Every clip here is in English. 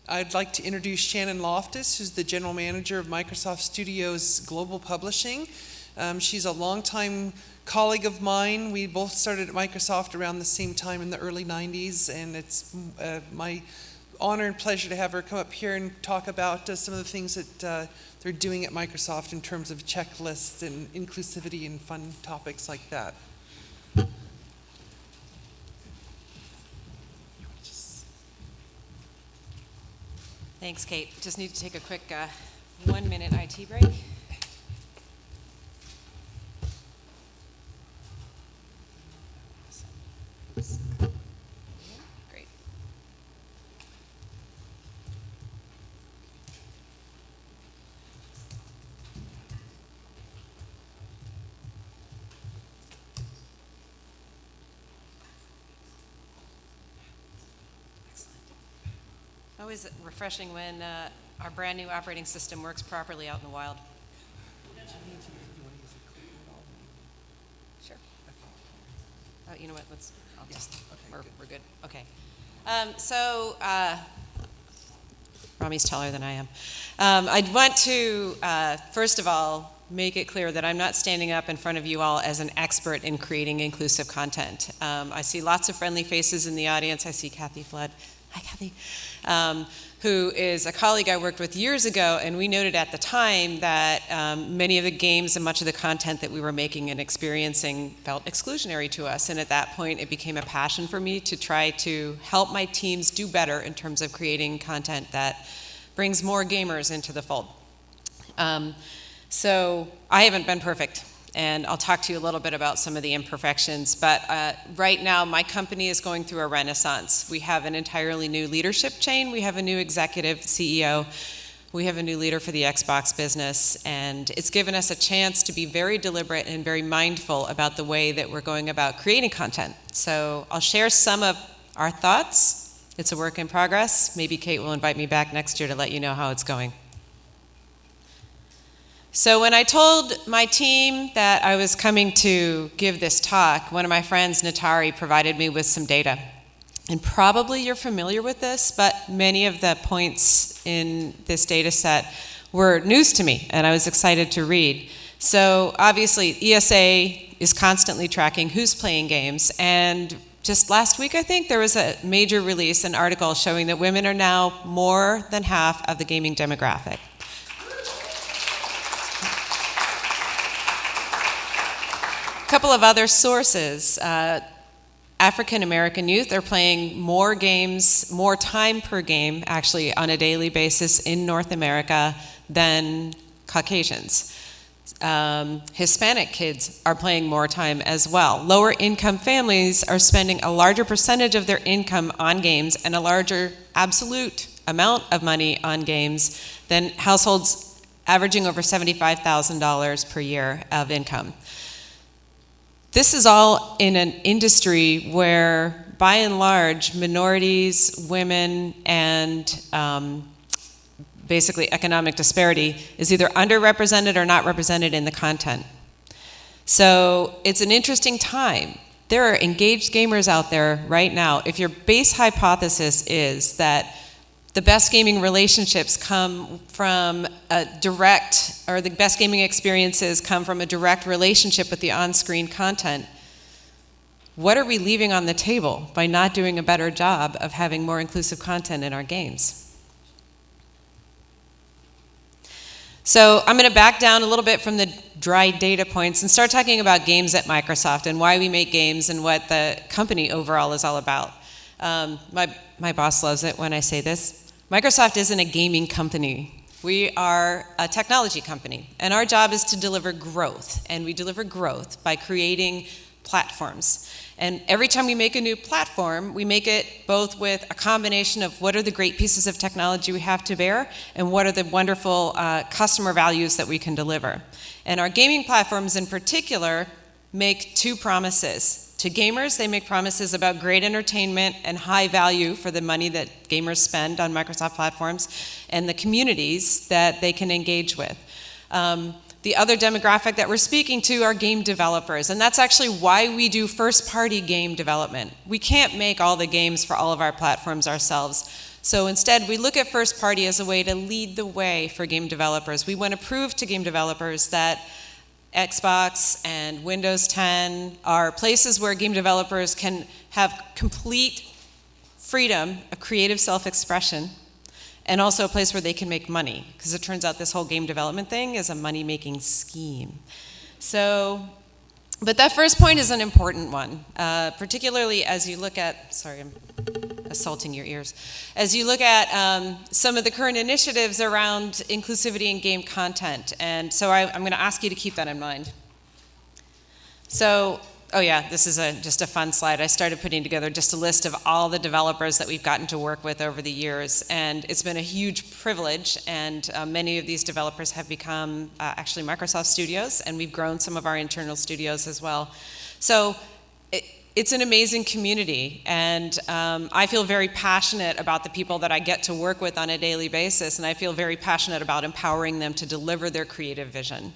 I'd like to introduce Shannon Loftis, who's the General Manager of Microsoft Studios Global Publishing. She's a longtime colleague of mine. We both started at Microsoft around the same time in the early 90s, and it's my honor and pleasure to have her come up here and talk about some of the things that they're doing at Microsoft in terms of checklists and inclusivity and fun topics like that. Thanks, Kate. Just need to take a quick 1-minute IT break. Great. Always refreshing when our brand new operating system works properly out in the wild. Sure. Oh, you know what? We're good. Okay. Rami's taller than I am. I'd want to, first of all, make it clear that I'm not standing up in front of you all as an expert in creating inclusive content. I see lots of friendly faces in the audience. I see Kathy Flood. Hi, Kathy. Who is a colleague I worked with years ago, and we noted at the time that many of the games and much of the content that we were making and experiencing felt exclusionary to us. And at that point, it became a passion for me to try to help my teams do better in terms of creating content that brings more gamers into the fold. So I haven't been perfect, and I'll talk to you a little bit about some of the imperfections. But right now, my company is going through a renaissance. We have an entirely new leadership chain. We have a new executive CEO. We have a new leader for the Xbox business. And it's given us a chance to be very deliberate and very mindful about the way that we're going about creating content. So I'll share some of our thoughts. It's a work in progress. Maybe Kate will invite me back next year to let you know how it's going. So when I told my team that I was coming to give this talk, one of my friends, Natari, provided me with some data. And probably you're familiar with this, but many of the points in this data set were news to me, and I was excited to read. So obviously, ESA is constantly tracking who's playing games, and just last week, I think, there was a major release, an article showing that women are now more than half of the gaming demographic. A couple of other sources. African American youth are playing more games, more time per game, actually, on a daily basis in North America than Caucasians. Hispanic kids are playing more time as well. Lower income families are spending a larger percentage of their income on games and a larger absolute amount of money on games than households averaging over $75,000 per year of income. This is all in an industry where, by and large, minorities, women, and basically economic disparity is either underrepresented or not represented in the content. So it's an interesting time. There are engaged gamers out there right now. If your base hypothesis is that the best gaming relationships come from a direct, or the best gaming experiences come from a direct relationship with the on-screen content, what are we leaving on the table by not doing a better job of having more inclusive content in our games? So I'm going to back down a little bit from the dry data points and start talking about games at Microsoft and why we make games and what the company overall is all about. My boss loves it when I say this. Microsoft isn't a gaming company. We are a technology company, and our job is to deliver growth, and we deliver growth by creating platforms. And every time we make a new platform, we make it both with a combination of what are the great pieces of technology we have to bear, and what are the wonderful customer values that we can deliver. And our gaming platforms in particular make two promises. To gamers, they make promises about great entertainment and high value for the money that gamers spend on Microsoft platforms, and the communities that they can engage with. The other demographic that we're speaking to are game developers, and that's actually why we do first-party game development. We can't make all the games for all of our platforms ourselves, So instead, we look at first party as a way to lead the way for game developers. We want to prove to game developers that Xbox and Windows 10 are places where game developers can have complete freedom of creative self-expression, and also a place where they can make money, because it turns out this whole game development thing is a money-making scheme. So, but that first point is an important one, particularly as you look at, sorry, I'm assaulting your ears, as you look at some of the current initiatives around inclusivity in game content. And so I'm going to ask you to keep that in mind. So, oh yeah, this is just a fun slide. I started putting together just a list of all the developers that we've gotten to work with over the years, and it's been a huge privilege, and many of these developers have become actually Microsoft studios, and we've grown some of our internal studios as well. So it's an amazing community, and I feel very passionate about the people that I get to work with on a daily basis, and I feel very passionate about empowering them to deliver their creative vision.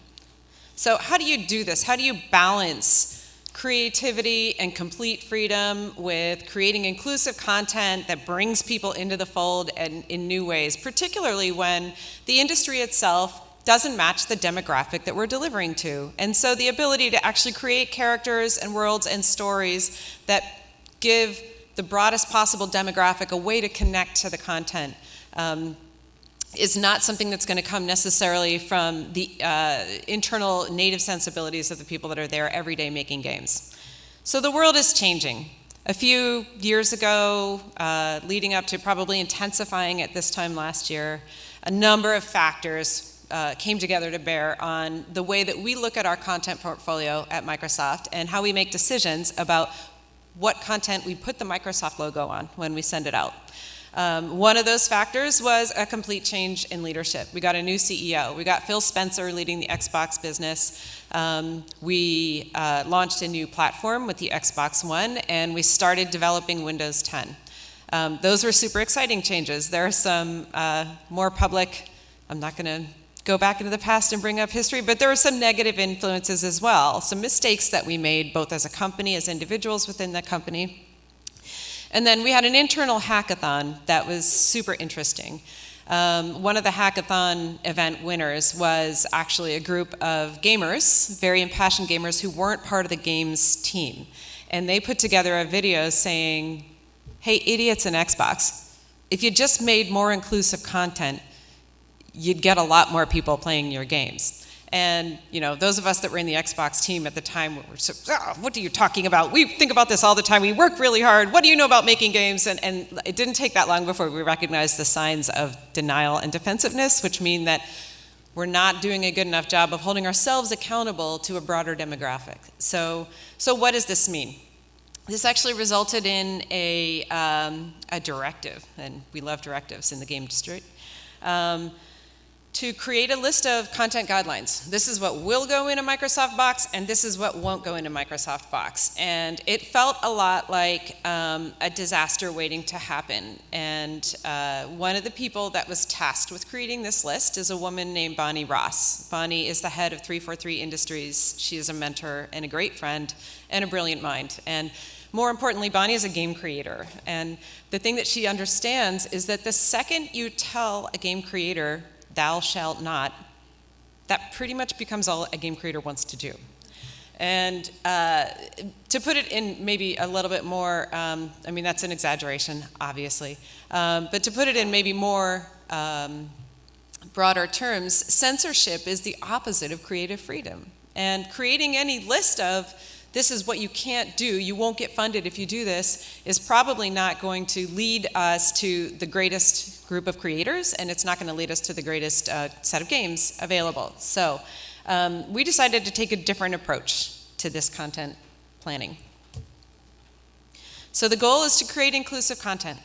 So how do you do this? How do you balance creativity and complete freedom with creating inclusive content that brings people into the fold and in new ways, particularly when the industry itself doesn't match the demographic that we're delivering to? And so the ability to actually create characters and worlds and stories that give the broadest possible demographic a way to connect to the content is not something that's going to come necessarily from the internal native sensibilities of the people that are there every day making games. So the world is changing. A few years ago, leading up to probably intensifying at this time last year, a number of factors came together to bear on the way that we look at our content portfolio at Microsoft and how we make decisions about what content we put the Microsoft logo on when we send it out. One of those factors was a complete change in leadership. We got a new CEO. We got Phil Spencer leading the Xbox business. We launched a new platform with the Xbox One, and we started developing Windows 10. Those were super exciting changes. There are some more public, I'm not going to go back into the past and bring up history, but there were some negative influences as well, some mistakes that we made both as a company, as individuals within the company. And then we had an internal hackathon that was super interesting. One of the hackathon event winners was actually a group of gamers, very impassioned gamers who weren't part of the games team. And they put together a video saying, hey, idiots in Xbox, if you just made more inclusive content, you'd get a lot more people playing your games. And those of us that were in the Xbox team at the time were so, what are you talking about? We think about this all the time. We work really hard. What do you know about making games? And it didn't take that long before we recognized the signs of denial and defensiveness, which mean that we're not doing a good enough job of holding ourselves accountable to a broader demographic. So what does this mean? This actually resulted in a directive, and we love directives in the game industry, to create a list of content guidelines. This is what will go in a Microsoft box, and this is what won't go in a Microsoft box. And it felt a lot like a disaster waiting to happen. And one of the people that was tasked with creating this list is a woman named Bonnie Ross. Bonnie is the head of 343 Industries. She is a mentor and a great friend and a brilliant mind. And more importantly, Bonnie is a game creator. And the thing that she understands is that the second you tell a game creator, thou shalt not, that pretty much becomes all a game creator wants to do. And to put it in maybe a little bit more, that's an exaggeration, obviously, but to put it in maybe more broader terms, censorship is the opposite of creative freedom. And creating any list of this is what you can't do, you won't get funded if you do this, is probably not going to lead us to the greatest group of creators, and it's not going to lead us to the greatest set of games available. So we decided to take a different approach to this content planning. So the goal is to create inclusive content.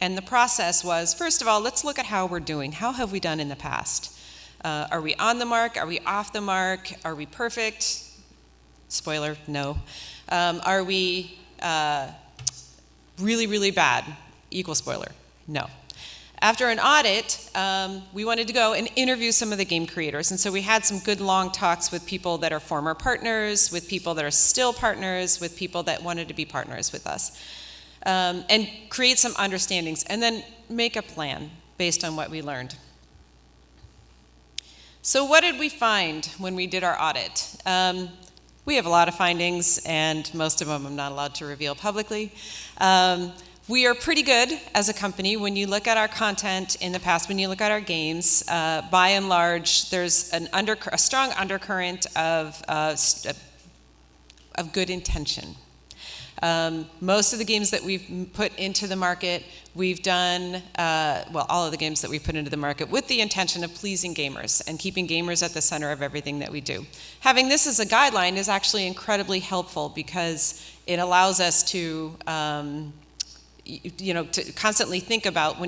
And the process was, first of all, let's look at how we're doing. How have we done in the past? Are we on the mark? Are we off the mark? Are we perfect? Spoiler, no. Are we really, really bad? Equal spoiler, no. After an audit, we wanted to go and interview some of the game creators. And so we had some good long talks with people that are former partners, with people that are still partners, with people that wanted to be partners with us. and create some understandings, and then make a plan based on what we learned. So what did we find when we did our audit? We have a lot of findings, and most of them I'm not allowed to reveal publicly. We are pretty good as a company. When you look at our content in the past, when you look at our games, by and large, there's a strong undercurrent of good intention. Most of the games that we've put into the market, we've done, all of the games that we've put into the market with the intention of pleasing gamers and keeping gamers at the center of everything that we do. Having this as a guideline is actually incredibly helpful because it allows us to, to constantly think about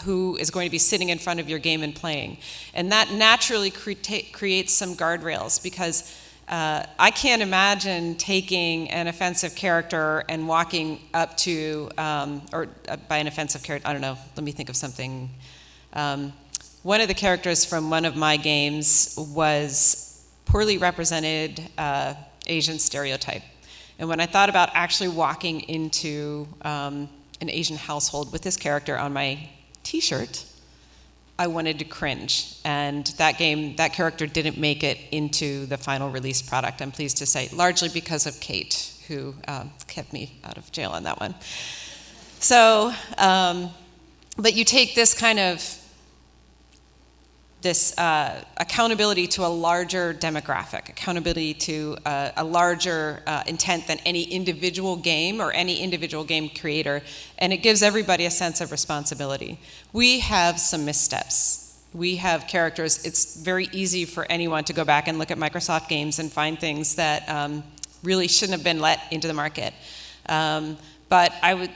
who is going to be sitting in front of your game and playing. And that naturally creates some guardrails because I can't imagine taking an offensive character and walking up to, by an offensive character, I don't know, let me think of something. One of the characters from one of my games was poorly represented Asian stereotype. And when I thought about actually walking into an Asian household with this character on my t-shirt, I wanted to cringe, and that character didn't make it into the final release product, I'm pleased to say, largely because of Kate, who kept me out of jail on that one. So, but you take this kind of, accountability to a larger demographic, accountability to a larger intent than any individual game or any individual game creator, and it gives everybody a sense of responsibility. We have some missteps. We have characters. It's very easy for anyone to go back and look at Microsoft games and find things that really shouldn't have been let into the market. But I would,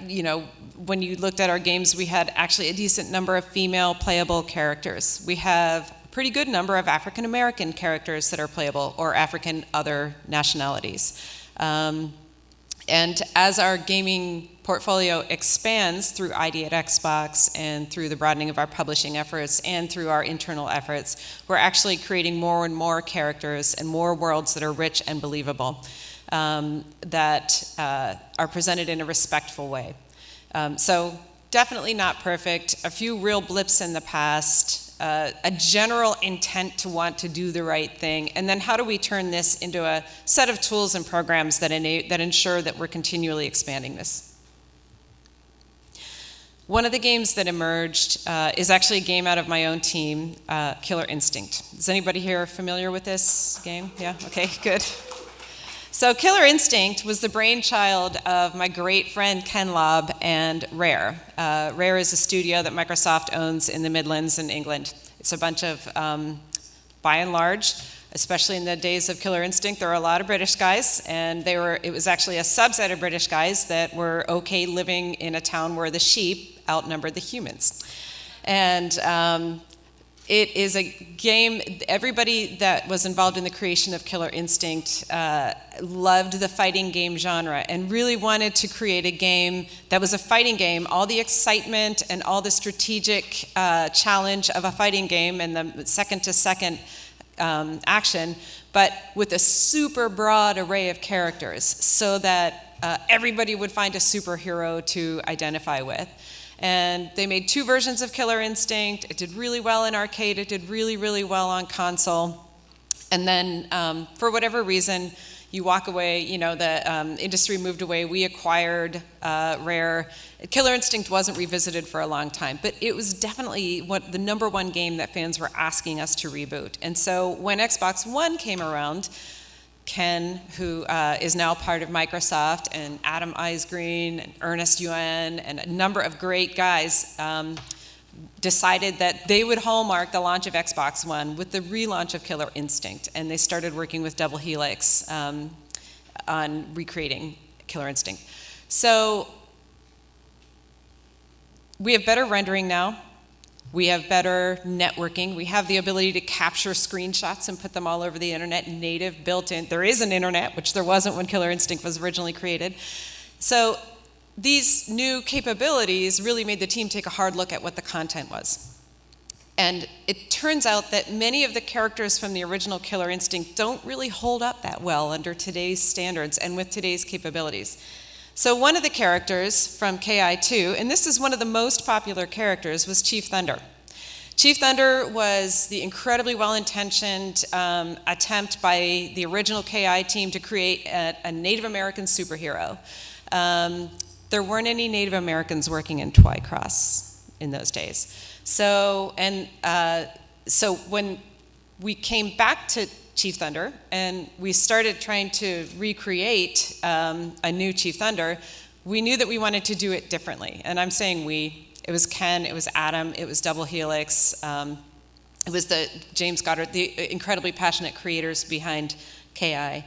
when you looked at our games, we had actually a decent number of female playable characters. We have a pretty good number of African American characters that are playable, or African other nationalities. And as our gaming portfolio expands through IGDA at Xbox and through the broadening of our publishing efforts and through our internal efforts, we're actually creating more and more characters and more worlds that are rich and believable. That are presented in a respectful way. So definitely not perfect, a few real blips in the past, a general intent to want to do the right thing, and then how do we turn this into a set of tools and programs that ensure that we're continually expanding this. One of the games that emerged is actually a game out of my own team, Killer Instinct. Is anybody here familiar with this game? Yeah, okay, good. So Killer Instinct was the brainchild of my great friend Ken Lobb and Rare. Rare is a studio that Microsoft owns in the Midlands in England. It's a bunch of, by and large, especially in the days of Killer Instinct, there were a lot of British guys, and it was actually a subset of British guys that were okay living in a town where the sheep outnumbered the humans. And it is a game, everybody that was involved in the creation of Killer Instinct loved the fighting game genre and really wanted to create a game that was a fighting game, all the excitement and all the strategic challenge of a fighting game and the second-to-second action, but with a super broad array of characters so that everybody would find a superhero to identify with. And they made 2 versions of Killer Instinct. It did really well in arcade. It did really, really well on console. And then, for whatever reason, you walk away, the industry moved away. We acquired Rare. Killer Instinct wasn't revisited for a long time, but it was definitely the number one game that fans were asking us to reboot. And so when Xbox One came around, Ken, who is now part of Microsoft, and Adam Eisgreen, and Ernest Yuan, and a number of great guys decided that they would hallmark the launch of Xbox One with the relaunch of Killer Instinct, and they started working with Double Helix on recreating Killer Instinct. So we have better rendering now. We have better networking. We have the ability to capture screenshots and put them all over the internet, native, built-in. There is an internet, which there wasn't when Killer Instinct was originally created. So these new capabilities really made the team take a hard look at what the content was. And it turns out that many of the characters from the original Killer Instinct don't really hold up that well under today's standards and with today's capabilities. So one of the characters from KI2, and this is one of the most popular characters, was Chief Thunder. Chief Thunder was the incredibly well-intentioned attempt by the original KI team to create a Native American superhero. There weren't any Native Americans working in Twycross in those days. So when we came back to Chief Thunder and we started trying to recreate a new Chief Thunder, we knew that we wanted to do it differently. And I'm saying we. It was Ken, it was Adam, it was Double Helix, it was the James Goddard, the incredibly passionate creators behind KI.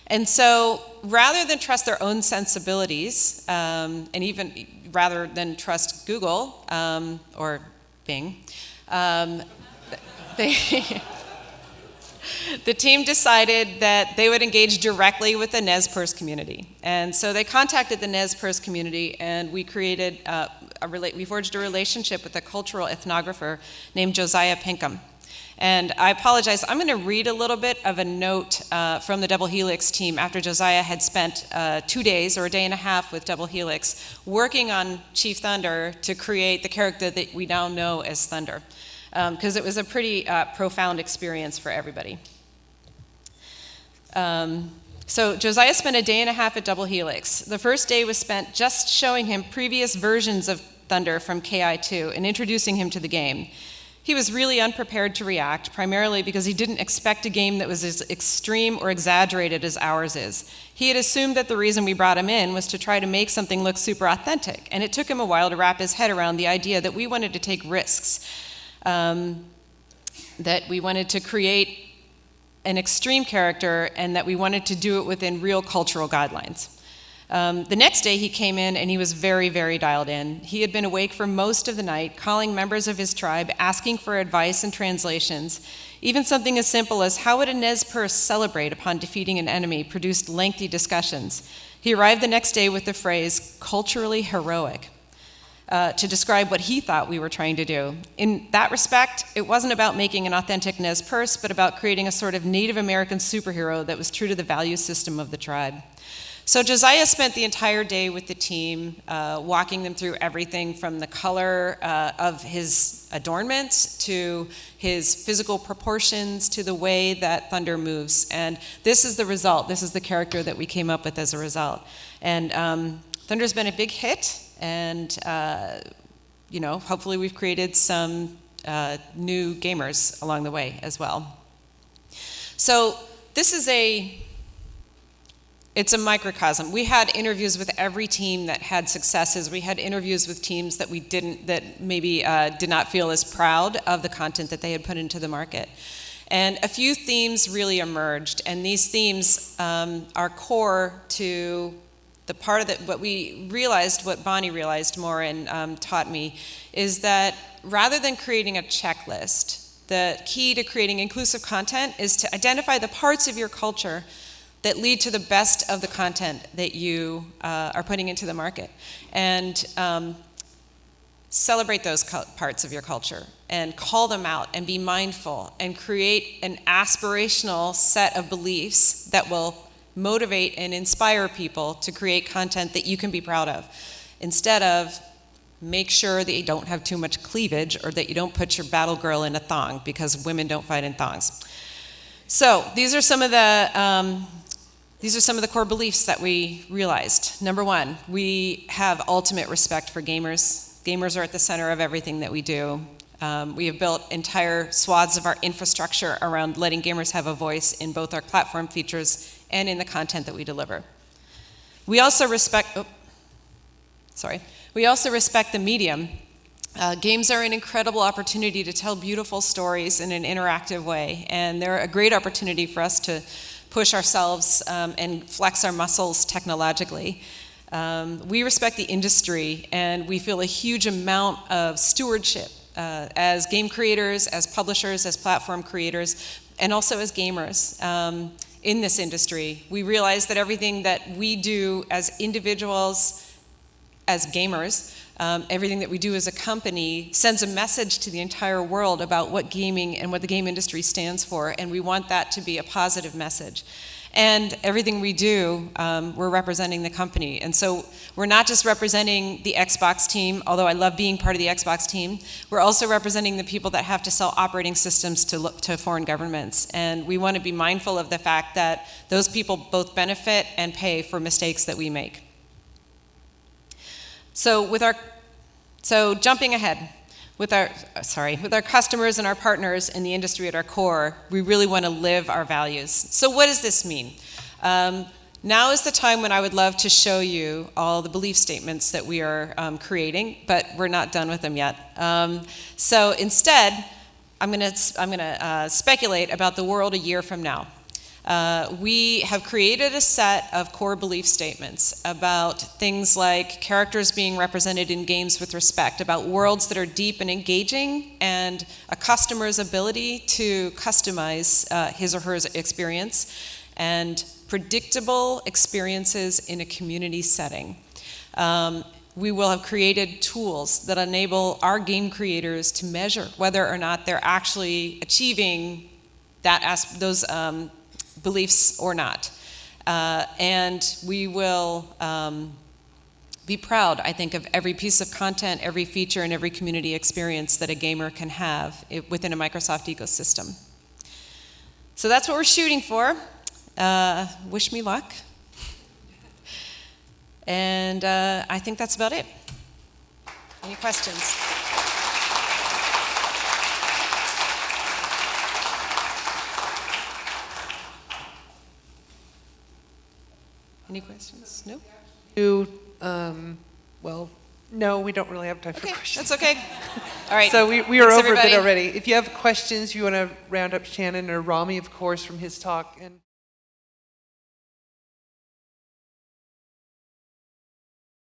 And so rather than trust their own sensibilities, and even rather than trust Google or Bing, the team decided that they would engage directly with the Nez Perce community. And so they contacted the Nez Perce community, and we created we forged a relationship with a cultural ethnographer named Josiah Pinkham. And I apologize, I'm going to read a little bit of a note from the Double Helix team after Josiah had spent 2 days or a day and a half with Double Helix working on Chief Thunder to create the character that we now know as Thunder, because it was a pretty profound experience for everybody. So Josiah spent a day and a half at Double Helix. The first day was spent just showing him previous versions of Thunder from KI2 and introducing him to the game. He was really unprepared to react, primarily because he didn't expect a game that was as extreme or exaggerated as ours is. He had assumed that the reason we brought him in was to try to make something look super authentic, and it took him a while to wrap his head around the idea that we wanted to take risks, that we wanted to create an extreme character, and that we wanted to do it within real cultural guidelines. The next day he came in and he was very, very dialed in. He had been awake for most of the night, calling members of his tribe, asking for advice and translations. Even something as simple as how would a Nez Perce celebrate upon defeating an enemy produced lengthy discussions. He arrived the next day with the phrase, culturally heroic, to describe what he thought we were trying to do. In that respect, it wasn't about making an authentic Nez Perce, but about creating a sort of Native American superhero that was true to the value system of the tribe. So Josiah spent the entire day with the team, walking them through everything from the color of his adornments to his physical proportions to the way that Thunder moves. And this is the result. This is the character that we came up with as a result. And Thunder's been a big hit. And, hopefully we've created some new gamers along the way as well. So this is it's a microcosm. We had interviews with every team that had successes. We had interviews with teams that maybe did not feel as proud of the content that they had put into the market. And a few themes really emerged, and these themes are core to the part of what Bonnie realized more and taught me, is that rather than creating a checklist, the key to creating inclusive content is to identify the parts of your culture that lead to the best of the content that you are putting into the market. And celebrate those parts of your culture and call them out and be mindful and create an aspirational set of beliefs that will motivate and inspire people to create content that you can be proud of, instead of make sure that you don't have too much cleavage or that you don't put your battle girl in a thong, because women don't fight in thongs. So these are some of the core beliefs that we realized. Number one, we have ultimate respect for gamers. Gamers are at the center of everything that we do. We have built entire swaths of our infrastructure around letting gamers have a voice in both our platform features and in the content that we deliver. We also respect the medium. Games are an incredible opportunity to tell beautiful stories in an interactive way, and they're a great opportunity for us to push ourselves and flex our muscles technologically. We respect the industry, and we feel a huge amount of stewardship as game creators, as publishers, as platform creators, and also as gamers in this industry. We realize that everything that we do as individuals, as gamers, everything that we do as a company sends a message to the entire world about what gaming and what the game industry stands for, and we want that to be a positive message. And everything we do, we're representing the company. And so we're not just representing the Xbox team, although I love being part of the Xbox team. We're also representing the people that have to sell operating systems to foreign governments. And we want to be mindful of the fact that those people both benefit and pay for mistakes that we make. So jumping ahead, with our customers and our partners in the industry at our core, we really want to live our values. So what does this mean? Now is the time when I would love to show you all the belief statements that we are creating, but we're not done with them yet. So instead, I'm going to speculate about the world a year from now. We have created a set of core belief statements about things like characters being represented in games with respect, about worlds that are deep and engaging, and a customer's ability to customize his or her experience, and predictable experiences in a community setting. We will have created tools that enable our game creators to measure whether or not they're actually achieving those beliefs or not. And we will be proud, I think, of every piece of content, every feature, and every community experience that a gamer can have within a Microsoft ecosystem. So that's what we're shooting for. Wish me luck. And I think that's about it. Any questions? Any questions? No? Well, no, we don't really have time for questions. That's okay. All right. So we are over everybody. a bit already. If you have questions, you want to round up Shannon or Rami, of course, from his talk. And